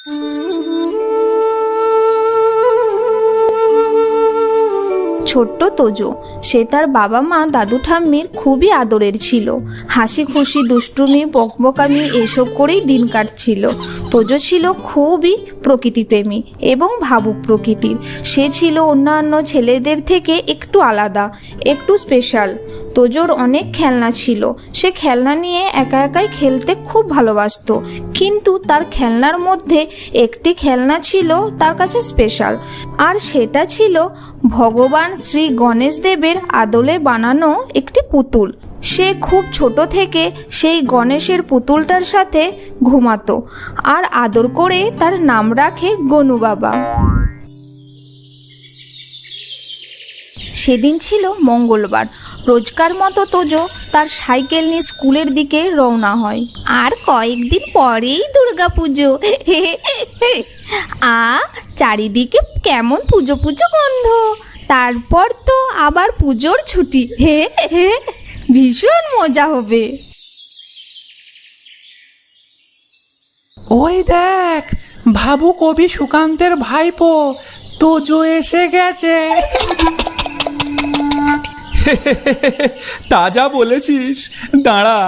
ছোট্ট তোজো, সে তার বাবা মা দাদু ঠাম্মির খুবই আদরের ছিল। হাসি খুশি দুষ্টুমি বকবকামি এসব করেই দিন কাটছিল। তোজো ছিল খুবই প্রকৃতিপ্রেমী এবং ভাবুক প্রকৃতির। সে ছিল অন্যান্য ছেলেদের থেকে একটু আলাদা, একটু স্পেশাল। তোজোর অনেক খেলনা ছিল। সে খেলনা নিয়ে একা একাই খেলতে খুব ভালোবাসতো, কিন্তু তার খেলনার মধ্যে একটি খেলনা ছিল তার কাছে স্পেশাল, আর সেটা ছিল ভগবান শ্রী গণেশ দেবের আদলে বানানো একটি পুতুল। সে খুব ছোট থেকে সেই গণেশের পুতুলটার সাথে ঘুমাতো আর আদর করে তার নাম রাখে গনু বাবা। সেদিন ছিল মঙ্গলবার। রোজকার মতো তোজো তার সাইকেল নিয়ে স্কুলের দিকে রওনা হয়। আর কয়েকদিন পরেই দুর্গাপুজো। চারিদিকে কেমন পুজো পুজো গন্ধ। তারপর তো আবার পুজোর ছুটি। ভীষণ মজা হবে। ওই দেখ, ভাবু কবি সুকান্তের ভাইপো তোজো এসে গেছে। তাজা বলেছিস। দাঁড়া,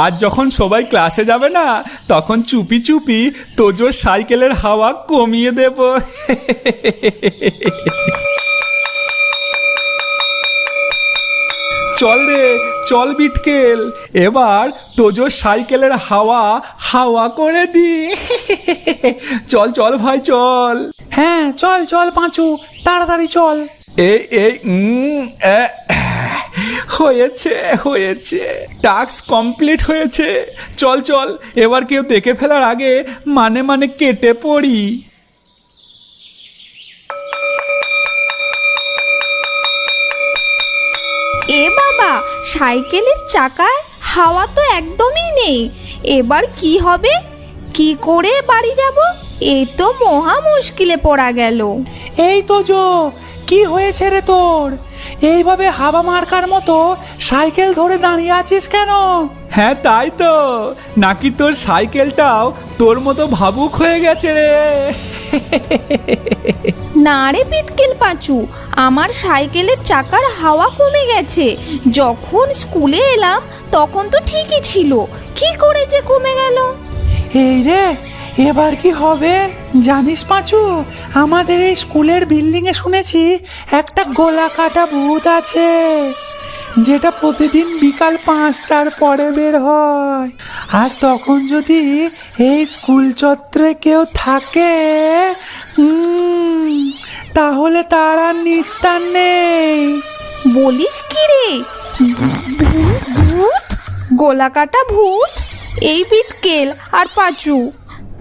আজ যখন সবাই ক্লাসে যাবে না, তখন চুপি চুপি তোজোর সাইকেলের হাওয়া কমিয়ে দেব। চল রে, চল বিটকেল, এবার তোজোর সাইকেলের হাওয়া হাওয়া করে দি। চল চল ভাই চল। হ্যাঁ চল চল পাঁচু, তাড়াতাড়ি চল। হয়েছে হয়েছে, টাস্ক কমপ্লিট হয়েছে। চল চল, এবার কেউ দেখে ফেলার আগে মানে কেটে পড়ি। এ বাবা, সাইকেলের চাকায় হাওয়া তো একদমই নেই। এবার কি হবে? কি করে বাড়ি যাব? এ তো মহা মুশকিলে পড়া গেল। এই তোজো, কি হয়েছে রে তোর? এইভাবে হাওয়া মার্কার মতো সাইকেল ধরে দাঁড়িয়ে আছিস কেন? হ্যাঁ তাই তো, নাকি তোর সাইকেলটাও তোর মতো ভাবুক হয়ে গেছে রে? না রে পিটকেল পাঁচু, আমার সাইকেলের চাকার হাওয়া কমে গেছে। যখন স্কুলে এলাম তখন তো ঠিকই ছিল, কি করে যে কমে গেল? এই রে, এবার কি হবে জানিস পাঁচু? আমাদের এই স্কুলের বিল্ডিং এ শুনেছি একটা গলা কাটা ভূত আছে, যেটা প্রতিদিন বিকাল 5টার পরে বের হয়। আর তখন যদি এই স্কুল চত্বরে কেউ থাকে, তাহলে তার আর নিস্তার নেই। বলিস কি রে? ভূত? গলা কাটা ভূত? এই বিটকেল আর পাঁচু,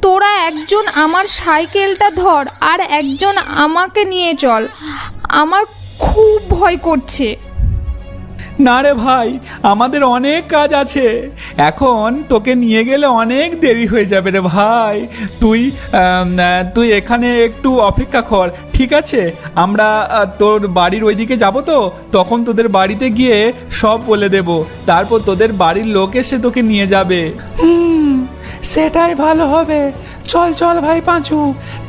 তোরা একজন আমার সাইকেলটা ধর আর একজন আমাকে নিয়ে চল। আমার খুব ভয় করছে। না রে ভাই, আমাদের অনেক কাজ আছে। এখন তোকে নিয়ে গেলে অনেক দেরি হয়ে যাবে রে ভাই। তুই এখানে একটু অপেক্ষা কর, ঠিক আছে? আমরা তোর বাড়ির ওইদিকে যাব, তো তখন তোদের বাড়িতে গিয়ে সব বলে দেব। তারপর তোদের বাড়ির লোক এসে তোকে নিয়ে যাবে। সেটাই ভালো হবে। চল চল ভাই পাঁচু,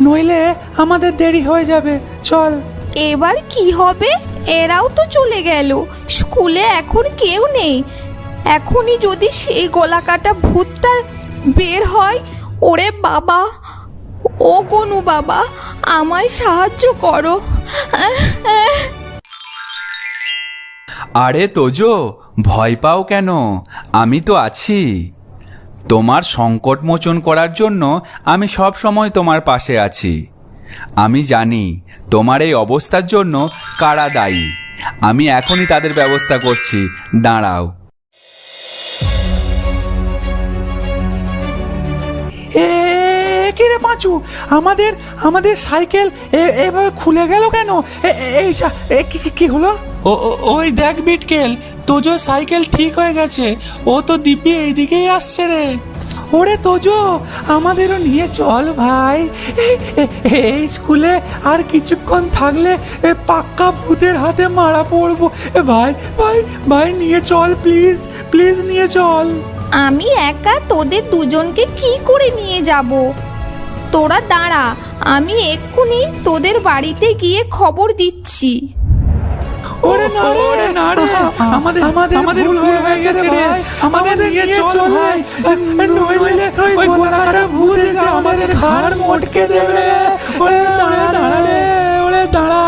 নইলে আমাদের দেরি হয়ে যাবে। চল। এবার কি হবে? এরাও তো চলে গেল, স্কুলে এখন কেউ নেই। এখনই যদি সেই গলা কাটা ভূতটা বের হয়, ওরে বাবা, ও কোনু বাবা, আমায় সাহায্য করো। আরে তোজো, ভয় পাও কেন? আমি তো আছি। তোমার সংকট মোচন করার জন্য আমি সব সময় তোমার পাশে আছি। আমি জানি তোমার এই অবস্থার জন্য কারা দায়ী। আমি এখনই তাদের ব্যবস্থা করছি, দাঁড়াও। কি রে পাঁচু, আমাদের সাইকেল এভাবে খুলে গেল কেন? এই যা, কি হলো? ওই দেখ বিটকেল, তোজো সাইকেল ঠিক হয়ে গেছে। ও তো দিব্যি এইদিকেই আসছে রে। ওরে তোজো, আমাদেরও নিয়ে চল ভাই। এই স্কুলে আর কিছুক্ষণ থাকলে পাক্কা ভূতের হাতে মারা পড়বো। ভাই ভাই ভাই, নিয়ে চল প্লিজ, প্লিজ নিয়ে চল। আমি একা তোদের দুজনকে কি করে নিয়ে যাব? তোরা দাঁড়া, আমি এক্ষুনি তোদের বাড়িতে গিয়ে খবর দিচ্ছি। ওরে না রে আমাদের ভুল হয়ে গেছে রে ভাই, আমাদের নিয়ে চল ভাই, নইলে ওই গোলাকাটা ভূত এসে আমাদের ঘাড় মটকে দেবে। ওরে দাঁড়া রে, ওরে দাঁড়া।